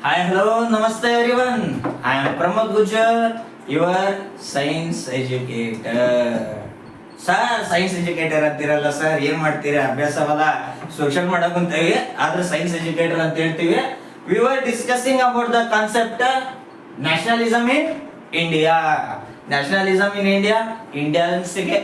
Hi, hello, namaste everyone. I am Pramod Gujjar, your science educator. Sir science educator ಅಂತೀರಲ್ಲ sir, ಏನ್ ಮಾಡ್ತೀರಿ? ಅಭ್ಯಾಸವಲ್ಲ, social ಮಾಡಕ್ ಕುಂತೀವಿ, ಆದ್ರೆ ಸೈನ್ಸ್ ಎಜುಕೇಟರ್ ಅಂತ ಹೇಳ್ತೀವಿ. We were discussing about the concept nationalism in India. Nationalism in India, ಇಂಡಿಯನ್ಸ್ಗೆ,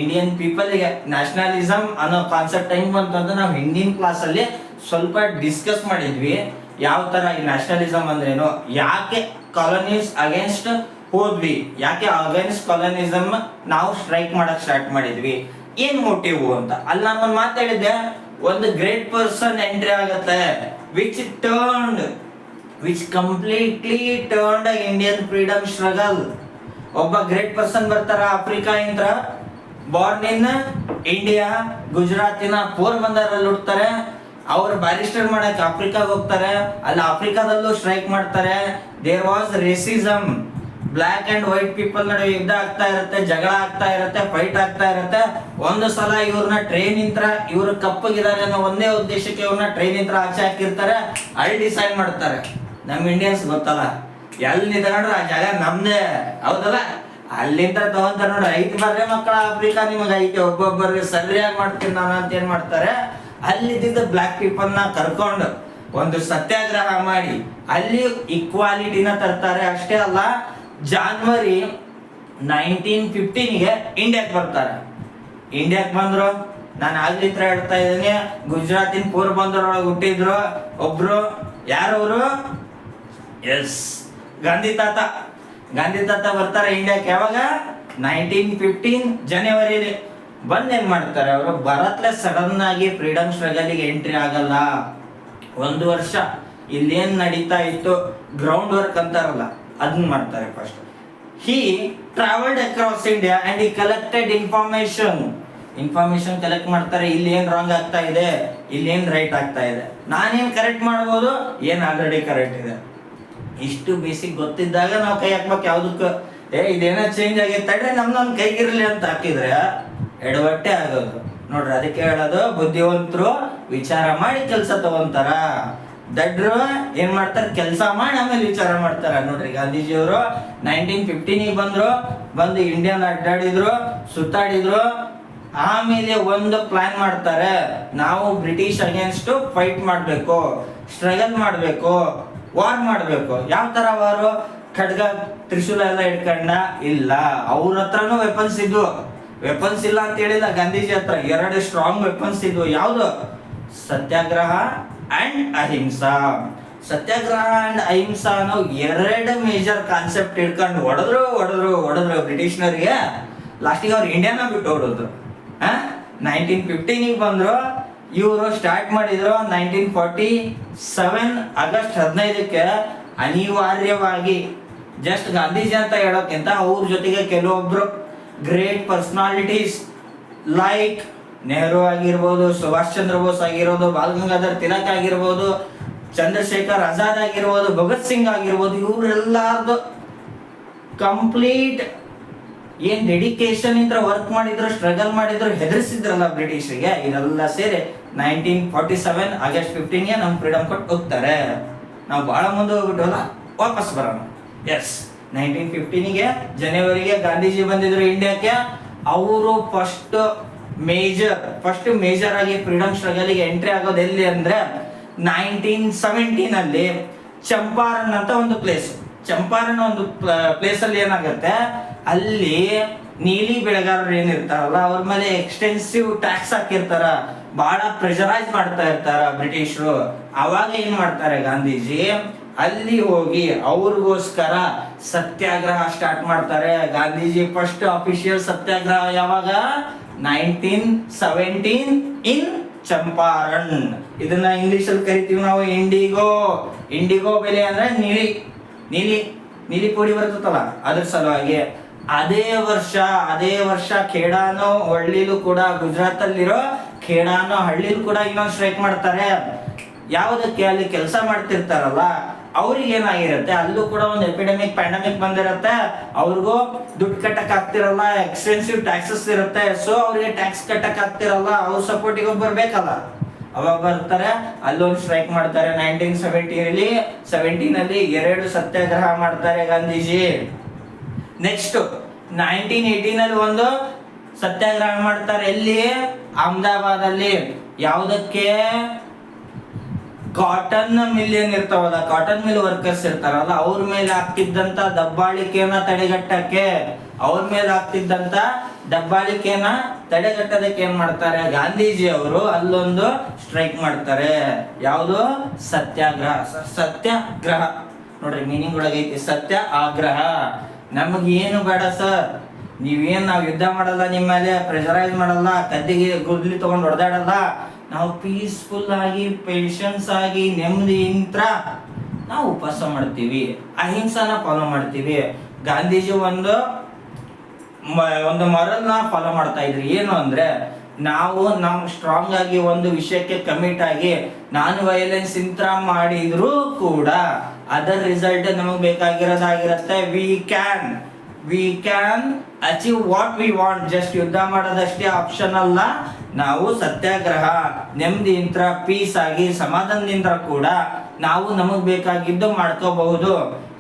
Indian ಪೀಪಲ್ಗೆ ನ್ಯಾಷನಲಿಸಮ್ ಅನ್ನೋ ಕಾನ್ಸೆಪ್ಟ್ ಹೆಂಗ್ ಬಂತಂದ್ರೆ ನಾವು ಹಿಂದಿನ ಕ್ಲಾಸ್ ಅಲ್ಲಿ ಸ್ವಲ್ಪ ಡಿಸ್ಕಸ್ ಮಾಡಿದ್ವಿ. ಯಾವ ತರ ಈ ನ್ಯಾಷನಲಿಸಮ್ ಅಂದ್ರೇನು, ಯಾಕೆ ಕಾಲೋನೀಸ್ ಅಗೇನ್ಸ್ಟ್ ಹೋದ್ವಿ, ಯಾಕೆ ಅಗೇನ್ಸ್ಟ್ ಕಾಲೋನಿಸಮ್ ನಾವು ಸ್ಟ್ರೈಕ್ ಮಾಡಕ್ ಸ್ಟಾರ್ಟ್ ಮಾಡಿದ್ವಿ, ಏನ್ ಮೋಟಿವ್ ಅಂತ. ಅಲ್ಲಿ ನಾನು ಮಾತಾಡಿದ್ದೆ, ಒಂದು ಗ್ರೇಟ್ ಪರ್ಸನ್ ಎಂಟ್ರಿ ಆಗತ್ತೆ which completely turned Indian freedom struggle. ಒಬ್ಬ ಗ್ರೇಟ್ ಪರ್ಸನ್ ಬರ್ತಾರ ಆಫ್ರಿಕಾ ಇಂದ, ಬಾರ್ನ್ ಇನ್ ಇಂಡಿಯಾ, ಗುಜರಾತಿನ ಪೋರ್ಬಂದರ್ ಅಲ್ಲಿ ಹುಡ್ತಾರೆ. ಅವ್ರು ಬ್ಯಾರಿಸ್ಟರ್ ಮಾಡಕ್ ಆಫ್ರಿಕಾಗ್ ಹೋಗ್ತಾರೆ. ಅಲ್ಲಿ ಆಫ್ರಿಕಾದಲ್ಲೂ ಸ್ಟ್ರೈಕ್ ಮಾಡ್ತಾರೆ. There was racism, black and white people ನಡುವೆ ಯುದ್ಧ ಆಗ್ತಾ ಇರುತ್ತೆ, ಜಗಳ ಆಗ್ತಾ ಇರುತ್ತೆ, ಫೈಟ್ ಆಗ್ತಾ ಇರುತ್ತೆ. ಒಂದು ಸಲ ಇವ್ರನ್ನ ಟ್ರೈನ್ ಇಂತ್ರ, ಇವ್ರು ಕಪ್ಪಗಿದ್ದಾರೆ ಅನ್ನೋ ಒಂದೇ ಉದ್ದೇಶಕ್ಕೆ ಇವ್ರನ್ನ ಟ್ರೈನ್ ಇಂತ್ರ ಆಚೆ ಹಾಕಿರ್ತಾರೆ. ಅಲ್ಲಿ ಡಿಸೈಡ್ ಮಾಡ್ತಾರೆ, ನಮ್ ಇಂಡಿಯನ್ಸ್ ಗೊತ್ತಲ್ಲ, ಎಲ್ಲಿ ನಿಂತ್ಕೊಂಡ್ರೆ ಆ ಜಾಗ ನಮ್ದೇ, ಹೌದಲ್ಲ, ಅಲ್ಲಿಂದ ತಗೊಂತಾರ ನೋಡ್ರಿ, ಐತಿ ಬರ್ರೆ ಮಕ್ಕಳ ಆಫ್ರಿಕಾ ನಿಮಗೆ ಐತಿ, ಒಬ್ಬೊಬ್ಬರಿಗೆ ಸರಿಯಾಗಿ ಮಾಡ್ತೀನಿ ನಾನು ಅಂತ ಏನ್ ಮಾಡ್ತಾರೆ, ಅಲ್ಲಿದ್ದ ಬ್ಲ್ಯಾಕ್ ಪೀಪಲ್ ನ ಕರ್ಕೊಂಡು ಒಂದು ಸತ್ಯಾಗ್ರಹ ಮಾಡಿ ಅಲ್ಲಿ ಈಕ್ವಾಲಿಟಿನ ತರ್ತಾರೆ. ಅಷ್ಟೇ ಅಲ್ಲ, ಜಾನ್ವರಿ 1915ಗೆ ಇಂಡಿಯಾಕ್ ಬರ್ತಾರೆ. ಇಂಡಿಯಾಕ್ ಬಂದ್ರು, ನಾನು ಆಗ್ಲಿತ್ರ ಹೇಳ್ತಾ ಇದ್ದೀನಿ, ಗುಜರಾತಿನ ಪೋರ್ಬಂದರ್ ಒಳಗೆ ಹುಟ್ಟಿದ್ರು ಒಬ್ರು, ಯಾರವರು? ಎಸ್, ಗಾಂಧಿ ತಾತ ಬರ್ತಾರೆ ಇಂಡಿಯಾಕ್ಕೆ. ಯಾವಾಗ? 1915 ಜನವರಿಲಿ ಬಂದ್ ಏನ್ ಮಾಡ್ತಾರೆ ಅವರು, ಬರತ್ಲೆ ಸಡನ್ ಆಗಿ ಫ್ರೀಡಮ್ ಸ್ಟ್ರಗಲ್ಗೆ ಎಂಟ್ರಿ ಆಗಲ್ಲ. ಒಂದು ವರ್ಷ ಇಲ್ಲೇನ್ ನಡೀತಾ ಇತ್ತು, ಗ್ರೌಂಡ್ ವರ್ಕ್ ಅಂತಾರಲ್ಲ, ಅದನ್ನ ಮಾಡ್ತಾರೆ. First he travelled across India and he collected information collect ಮಾಡ್ತಾರೆ. ಇಲ್ಲಿ ಏನ್ ರಾಂಗ್ ಆಗ್ತಾ ಇದೆ, ಇಲ್ಲಿ ಏನ್ ರೈಟ್ ಆಗ್ತಾ ಇದೆ, ನಾನೇನ್ ಕರೆಕ್ಟ್ ಮಾಡ್ಬೋದು, ಏನ್ ಆಲ್ರೆಡಿ ಕರೆಕ್ಟ್ ಇದೆ, ಇಷ್ಟು ಬೇಸಿಕ್ ಗೊತ್ತಿದ್ದಾಗ ನಾವು ಕೈ ಹಾಕ್ಬೇಕು. ಯಾವ್ದಕ್ಕೆ ಇದೇನೋ ಚೇಂಜ್ ಆಗೈತೆ ತಡ್ರೆ ನಮ್ದೊಂದು ಕೈಗಿರ್ಲಿ ಅಂತ ಹಾಕಿದ್ರೆ ಎಡವಟ್ಟೆ ಆಗೋದು ನೋಡ್ರಿ. ಅದಕ್ಕೆ ಹೇಳೋದು, ಬುದ್ಧಿವಂತರು ವಿಚಾರ ಮಾಡಿ ಕೆಲಸ ತಗೊಂತಾರ, ದಡ್ರು ಏನ್ ಮಾಡ್ತಾರೆ, ಕೆಲಸ ಮಾಡಿ ಆಮೇಲೆ ವಿಚಾರ ಮಾಡ್ತಾರ. ನೋಡ್ರಿ, ಗಾಂಧೀಜಿಯವರು 1915 ಬಂದು ಇಂಡಿಯಾನ ಅಡ್ಡಾಡಿದ್ರು, ಸುತ್ತಾಡಿದ್ರು. ಆಮೇಲೆ ಒಂದು ಪ್ಲಾನ್ ಮಾಡ್ತಾರೆ, ನಾವು ಬ್ರಿಟಿಷ್ ಅಗೇನ್ಸ್ಟ್ ಫೈಟ್ ಮಾಡ್ಬೇಕು, ಸ್ಟ್ರಗಲ್ ಮಾಡ್ಬೇಕು, ವಾರ್ ಮಾಡ್ಬೇಕು. ಯಾವ ತರ ವಾರು? ಖಡ್ಗ ತ್ರಿಶೂಲ ಎಲ್ಲ ಇಟ್ಕೊಂಡ ಇಲ್ಲ, ಅವ್ರ ಹತ್ರನೂ ವೆಪನ್ಸ್ ಇದ್ವು. ವೆಪನ್ಸ್ ಇಲ್ಲ ಅಂತ ಹೇಳಿಲ್ಲ, ಗಾಂಧೀಜಿ ಹತ್ರ 2 ಸ್ಟ್ರಾಂಗ್ ವೆಪನ್ಸ್ ಇದ್ವು. ಯಾವ್ದು? ಸತ್ಯಾಗ್ರಹ ಅಂಡ್ ಅಹಿಂಸಾ. ಸತ್ಯಾಗ್ರಹ ಅಂಡ್ ಅಹಿಂಸಾ ಅನ್ನೋ 2 ಮೇಜರ್ ಕಾನ್ಸೆಪ್ಟ್ ಇಟ್ಕೊಂಡು ಹೊಡೆದ್ರು ಬ್ರಿಟಿಷ್ನರಿಗೆ. ಲಾಸ್ಟಿಗೆ ಅವ್ರು ಇಂಡಿಯಾನ ಬಿಟ್ಟು ಹೊಡೆದ್ರು. 1915 ಬಂದ್ರು, ಇವರು ಸ್ಟಾರ್ಟ್ ಮಾಡಿದ್ರು 1947 ಆಗಸ್ಟ್ 15ಕ್ಕೆ. ಅನಿವಾರ್ಯವಾಗಿ ಜಸ್ಟ್ ಗಾಂಧೀಜಿ ಅಂತ ಹೇಳೋಕ್ಕಿಂತ ಅವ್ರ ಜೊತೆಗೆ ಕೆಲವೊಬ್ರು ಗ್ರೇಟ್ ಪರ್ಸನಾಲಿಟೀಸ್ ಲೈಕ್ ನೆಹರು ಆಗಿರ್ಬೋದು, ಸುಭಾಷ್ ಚಂದ್ರ ಬೋಸ್ ಆಗಿರ್ಬೋದು, ಬಾಲ್ ಗಂಗಾಧರ್ ತಿಲಕ್ ಆಗಿರ್ಬೋದು, ಚಂದ್ರಶೇಖರ್ ಆಜಾದ್ ಆಗಿರ್ಬೋದು, ಭಗತ್ ಸಿಂಗ್ ಆಗಿರ್ಬೋದು, ಇವರೆಲ್ಲಾರ್ದು ಕಂಪ್ಲೀಟ್ ಏನ್ ಡೆಡಿಕೇಶನ್ ಇಂದ ವರ್ಕ್ ಮಾಡಿದ್ರು, ಸ್ಟ್ರಗಲ್ ಮಾಡಿದ್ರು, ಹೆದರ್ಸಿದ್ರಲ್ಲ ಬ್ರಿಟಿಷರಿಗೆ, ಇದೆಲ್ಲ ಸೇರಿ 1947 ಆಗಸ್ಟ್ 15ಗೆ ನಮ್ ಫ್ರೀಡಮ್ ಕೊಟ್ಟು ಹೋಗ್ತಾರೆ. ನಾವು ಬಹಳ ಮುಂದೆ ಹೋಗ್ಬಿಟ್ಟವಲ್ಲ, ವಾಪಸ್ ಬರೋಣ. ಎಸ್, 1915ಗೆ ಜನವರಿಗೆ ಗಾಂಧೀಜಿ ಬಂದಿದ್ರು ಇಂಡಿಯಾಕ್ಕೆ. ಅವರು ಫಸ್ಟ್ ಮೇಜರ್ ಆಗಿ ಫ್ರೀಡಮ್ ಸ್ಟ್ರಗಲ್ಗೆ ಎಂಟ್ರಿ ಆಗೋದು ಎಲ್ಲಿ ಅಂದ್ರೆ 1917 ಅಲ್ಲಿ ಚಂಪಾರಣ್ ಅಂತ ಒಂದು ಪ್ಲೇಸ್. ಚಂಪಾರಣ್ ಒಂದು ಪ್ಲೇಸ್ ಅಲ್ಲಿ ಏನಾಗುತ್ತೆ, ಅಲ್ಲಿ ನೀಲಿ ಬೆಳೆಗಾರರು ಏನಿರ್ತಾರಲ್ಲ ಅವ್ರ ಮೇಲೆ ಎಕ್ಸ್ಟೆನ್ಸಿವ್ ಟ್ಯಾಕ್ಸ್ ಹಾಕಿರ್ತಾರ, ಬಹಳ ಪ್ರೆಷರೈಸ್ ಮಾಡ್ತಾ ಇರ್ತಾರ ಬ್ರಿಟಿಷರು. ಅವಾಗ ಏನ್ ಮಾಡ್ತಾರೆ, ಗಾಂಧೀಜಿ ಅಲ್ಲಿ ಹೋಗಿ ಅವ್ರಿಗೋಸ್ಕರ ಸತ್ಯಾಗ್ರಹ ಸ್ಟಾರ್ಟ್ ಮಾಡ್ತಾರೆ. ಗಾಂಧೀಜಿ ಫಸ್ಟ್ ಅಫಿಷಿಯಲ್ ಸತ್ಯಾಗ್ರಹ ಯಾವಾಗ? 1917 ಇನ್ ಚಂಪಾರಣ್. ಇದನ್ನ ಇಂಗ್ಲಿಷ್ ಅಲ್ಲಿ ಕರಿತೀವಿ ನಾವು ಇಂಡಿಗೋ ಬೆಲೆ ಅಂದ್ರೆ ನೀಲಿ ಪುಡಿ ಬರ್ತದಲ್ಲ, ಅದ್ರ ಸಲುವಾಗಿ. ಅದೇ ವರ್ಷ ಖೇಡಾನೋ ಹಳ್ಳಿಲೂ ಕೂಡ, ಗುಜರಾತ್ ಅಲ್ಲಿರೋ ಖೇಡಾನೋ ಹಳ್ಳಿಲೂ ಕೂಡ ಇನ್ನೊಂದು ಸ್ಟ್ರೈಕ್ ಮಾಡ್ತಾರೆ. ಯಾವುದಕ್ಕೆ? ಅಲ್ಲಿ ಕೆಲಸ ಮಾಡ್ತಿರ್ತಾರಲ್ಲ ಅವ್ರಿಗೆ ಏನಾಗಿರುತ್ತೆ, ಅಲ್ಲೂ ಕೂಡ ಒಂದು ಪ್ಯಾಂಡಮಿಕ್ ಬಂದಿರುತ್ತೆ, ಅವ್ರಿಗೂ ದುಡ್ಡು ಕಟ್ಟಕ್ ಆಗ್ತಿರಲ್ಲ, ಎಕ್ಸ್ಪೆನ್ಸಿವ್ ಟ್ಯಾಕ್ಸಸ್ ಇರುತ್ತೆ. ಸೊ ಅವ್ರಿಗೆ ಟ್ಯಾಕ್ಸ್ ಕಟ್ಟಕ್ ಆಗ್ತಿರಲ್ಲ, ಅವ್ರ ಸಪೋರ್ಟಿಗೆ ಬರ್ಬೇಕಲ್ಲ, ಅವಾಗ ಬರ್ತಾರೆ, ಅಲ್ಲೊಂದು ಸ್ಟ್ರೈಕ್ ಮಾಡ್ತಾರೆ. 1917 2 ಸತ್ಯಾಗ್ರಹ ಮಾಡ್ತಾರೆ ಗಾಂಧೀಜಿ. ನೆಕ್ಸ್ಟ್ 1918 ಒಂದು ಸತ್ಯಾಗ್ರಹ ಮಾಡ್ತಾರೆ. ಎಲ್ಲಿ? ಅಹಮದಾಬಾದ್ ಅಲ್ಲಿ. ಯಾವುದಕ್ಕೆ? ಕಾಟನ್ ಮಿಲ್ ಏನಿರ್ತಾವಲ್ಲ, ಕಾಟನ್ ಮಿಲ್ ವರ್ಕರ್ಸ್ ಇರ್ತಾರಲ್ಲ, ಅವ್ರ ಮೇಲೆ ಆಗ್ತಿದ್ದಂತ ದಬ್ಬಾಳಿಕೆಯನ್ನ ತಡೆಗಟ್ಟಕ್ಕೆ, ಅವ್ರ ಮೇಲೆ ಆಗ್ತಿದ್ದಂತ ದಬ್ಬಾಳಿಕೆಯನ್ನ ತಡೆಗಟ್ಟೋದಕ್ಕೆ ಏನ್ ಮಾಡ್ತಾರೆ ಗಾಂಧೀಜಿ ಅವರು ಅಲ್ಲೊಂದು ಸ್ಟ್ರೈಕ್ ಮಾಡ್ತಾರೆ. ಯಾವುದು? ಸತ್ಯಾಗ್ರಹ. ಸತ್ಯಾಗ್ರಹ ನೋಡ್ರಿ, ಮೀನಿಂಗ್ ಒಳಗೈತಿ ಸತ್ಯ ಆಗ್ರಹ. ನಮಗ್ ಏನು ಬೇಡ ಸರ್, ನಾವ್ ಯುದ್ಧ ಮಾಡಲ್ಲ, ನಿಮ್ಮ ಮೇಲೆ ಪ್ರೆಷರೈಸ್ ಮಾಡಲ್ಲ, ಕದ್ದಿಗೆ ಗುದ್ಲಿ ತಗೊಂಡ್ ಹೊಡೆದಾಡಲ್ಲ. ನಾವು ಪೀಸ್ಫುಲ್ ಆಗಿ, ಪೇಷನ್ಸ್ ಆಗಿ, ನೆಮ್ಮದಿಯಿಂದ ನಾವು ಉಪವಾಸ ಮಾಡ್ತೀವಿ, ಅಹಿಂಸಾನ ಫಾಲೋ ಮಾಡ್ತೀವಿ. ಗಾಂಧೀಜಿ ಒಂದು ಮೊರಲ್ನ ಫಾಲೋ ಮಾಡ್ತಾ ಇದ್ರಿ. ಏನು ಅಂದ್ರೆ, ನಾವು ಸ್ಟ್ರಾಂಗ್ ಆಗಿ ಒಂದು ವಿಷಯಕ್ಕೆ ಕಮಿಟ್ ಆಗಿ ನಾನ್ ವೈಲೆನ್ಸ್ ಇಂತ್ರ ಮಾಡಿದ್ರು ಕೂಡ ಅದರ್ ರಿಸಲ್ಟ್ ನಮಗೆ ಬೇಕಾಗಿರೋದಾಗಿರುತ್ತೆ. We can achieve what we want. Just ಯುದ್ಧ ಮಾಡೋದಷ್ಟೇ ಆಪ್ಷನ್ ಅಲ್ಲ. ನಾವು ಸತ್ಯಾಗ್ರಹ, ನೆಮ್ಮದಿಯಿಂದ, ಪೀಸ್ ಆಗಿ, ಸಮಾಧಾನದಿಂದ ಕೂಡ ನಾವು ನಮಗ್ ಬೇಕಾಗಿದ್ದು ಮಾಡ್ಕೋಬಹುದು.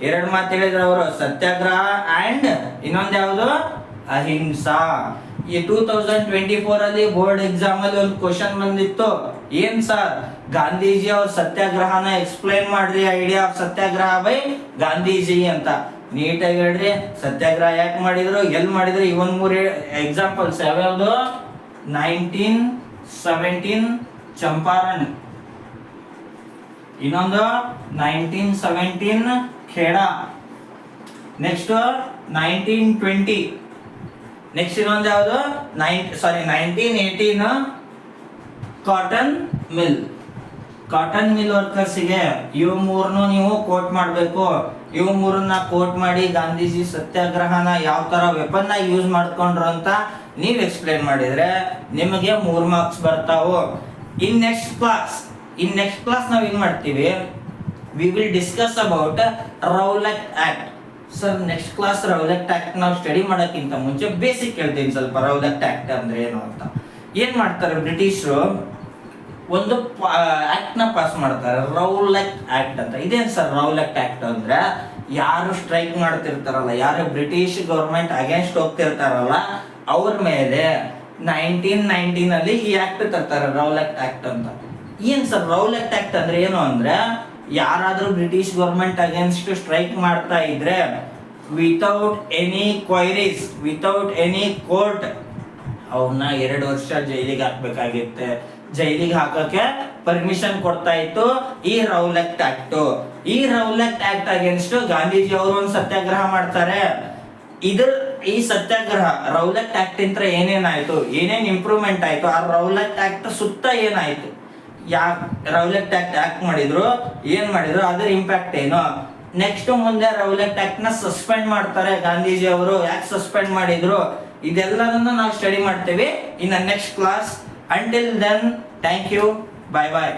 2 ಮಾತು ಹೇಳಿದ್ರು ಅವರು, ಸತ್ಯಾಗ್ರಹ ಅಂಡ್ ಇನ್ನೊಂದು ಯಾವುದು? ಅಹಿಂಸಾ. ಈ 2024 ಅಲ್ಲಿ ಬೋರ್ಡ್ ಎಕ್ಸಾಮ್ ಅಲ್ಲಿ ಒಂದು ಕ್ವಶನ್ ಬಂದಿತ್ತು. ಏನ್ ಸರ್, ಗಾಂಧೀಜಿ ಅವ್ರ ಸತ್ಯಾಗ್ರಹನ ಎಕ್ಸ್ಪ್ಲೈನ್ ಮಾಡ್ರಿ, idea of satyagraha by Gandhiji ಅಂತ. ನೀಟಾಗಿ ಹೇಳ್ರಿ, ಸತ್ಯಾಗ್ರಹ ಯಾಕೆ ಮಾಡಿದ್ರು, ಎಲ್ಲಿ ಮಾಡಿದ್ರು. ಇವನ್ 3 ಎಕ್ಸಾಂಪಲ್ಸ್ ಯಾವ್ಯಾವ್ದು? 1917 ಚಂಪಾರಣ್, ಇನ್ನೊಂದು 1917 ಖೇಡಾ, ನೆಕ್ಸ್ಟ್ 1920, ನೆಕ್ಸ್ಟ್ ಇನ್ನೊಂದು ಯಾವುದು? 1918 ಕಾಟನ್ ಮಿಲ್ ವರ್ಕರ್ಸ್ಗೆ. ಇವು 3 ನೀವು ಕೋಟ್ ಮಾಡಬೇಕು. ಇವು 3 ಕೋಟ್ ಮಾಡಿ ಗಾಂಧೀಜಿ ಸತ್ಯಾಗ್ರಹನ ಯಾವ ತರ ವೆಪನ್ ಆಗಿ ಯೂಸ್ ಮಾಡ್ಕೊಂಡ್ರು ಅಂತ ನೀವು ಎಕ್ಸ್ಪ್ಲೇನ್ ಮಾಡಿದ್ರೆ ನಿಮಗೆ 3 ಮಾರ್ಕ್ಸ್ ಬರ್ತಾವು. ಇನ್ ನೆಕ್ಸ್ಟ್ ಕ್ಲಾಸ್ ನಾವು ಏನ್ ಮಾಡ್ತೀವಿ? We will discuss about Rowlatt act. Sir, next class Rowlatt act ನಾವು ಸ್ಟಡಿ ಮಾಡೋಕ್ಕಿಂತ ಮುಂಚೆ ಬೇಸಿಕ್ ಹೇಳ್ತೀನಿ ಸ್ವಲ್ಪ. ರೌಲಟ್ ಆಕ್ಟ್ ಅಂದ್ರೆ ಏನು ಅಂತ. ಏನ್ ಮಾಡ್ತಾರೆ ಬ್ರಿಟಿಷರು? ಒಂದು ಆಕ್ಟ್ ನ ಪಾಸ್ ಮಾಡ್ತಾರೆ, ರೌಲಟ್ ಆಕ್ಟ್ ಅಂತ. ಇದೇನ್ ಸರ್ ರೌಲಟ್ ಆಕ್ಟ್ ಅಂದ್ರೆ? ಯಾರು ಸ್ಟ್ರೈಕ್ ಮಾಡ್ತಿರ್ತಾರಲ್ಲ, ಯಾರು ಬ್ರಿಟಿಷ್ ಗವರ್ಮೆಂಟ್ ಅಗೇನ್ಸ್ಟ್ ಹೋಗ್ತಿರ್ತಾರಲ್ಲ, ಅವ್ರ ಮೇಲೆ 1919 ಈ ಆಕ್ಟ್ ತರ್ತಾರೆ, ರೌಲಟ್ ಆಕ್ಟ್ ಅಂತ. ಏನ್ ಸರ್ ರೌಲಟ್ ಆಕ್ಟ್ ಅಂದ್ರೆ ಏನು ಅಂದ್ರೆ, ಯಾರಾದ್ರೂ ಬ್ರಿಟಿಷ್ ಗವರ್ಮೆಂಟ್ ಅಗೇನ್ಸ್ಟ್ ಸ್ಟ್ರೈಕ್ ಮಾಡ್ತಾ ಇದ್ರೆ without any queries, without any court ಅವನ್ನ 2 ವರ್ಷ ಜೈಲಿಗೆ ಹಾಕ್ಬೇಕಾಗಿತ್ತೆ. ಜೈಲಿಗೆ ಹಾಕಕ್ಕೆ ಪರ್ಮಿಷನ್ ಕೊಡ್ತಾ ಇತ್ತು ಈ ರೌಲಟ್ ಆಕ್ಟ್. ಈ ರೌಲಟ್ ಆಕ್ಟ್ ಅಗೇನ್ಸ್ಟ್ ಗಾಂಧೀಜಿ ಅವರು ಒಂದು ಸತ್ಯಾಗ್ರಹ ಮಾಡ್ತಾರೆ. ಈ ಸತ್ಯಾಗ್ರಹ ರೌಲಟ್ ಆಕ್ಟ್ ಇಂತ್ರ ಏನೇನ್ ಇಂಪ್ರೂವ್ಮೆಂಟ್ ಆಯ್ತು, ಆ ರೌಲಟ್ ಆಕ್ಟ್ ಸುತ್ತ ಏನಾಯ್ತು, ರೌಲಟ್ ಆಕ್ಟ್ ಯಾಕೆ ಮಾಡಿದ್ರು, ಏನ್ ಮಾಡಿದ್ರು, ಅದರ ಇಂಪ್ಯಾಕ್ಟ್ ಏನು. ನೆಕ್ಸ್ಟ್ ಮುಂದೆ ರೌಲಟ್ ಆಕ್ಟ್ ನ ಸಸ್ಪೆಂಡ್ ಮಾಡ್ತಾರೆ ಗಾಂಧೀಜಿ ಅವರು. ಯಾಕೆ ಸಸ್ಪೆಂಡ್ ಮಾಡಿದ್ರು, ಇದೆಲ್ಲದನ್ನ ನಾವು ಸ್ಟಡಿ ಮಾಡ್ತೇವೆ in next class. Until then, thank you, bye bye.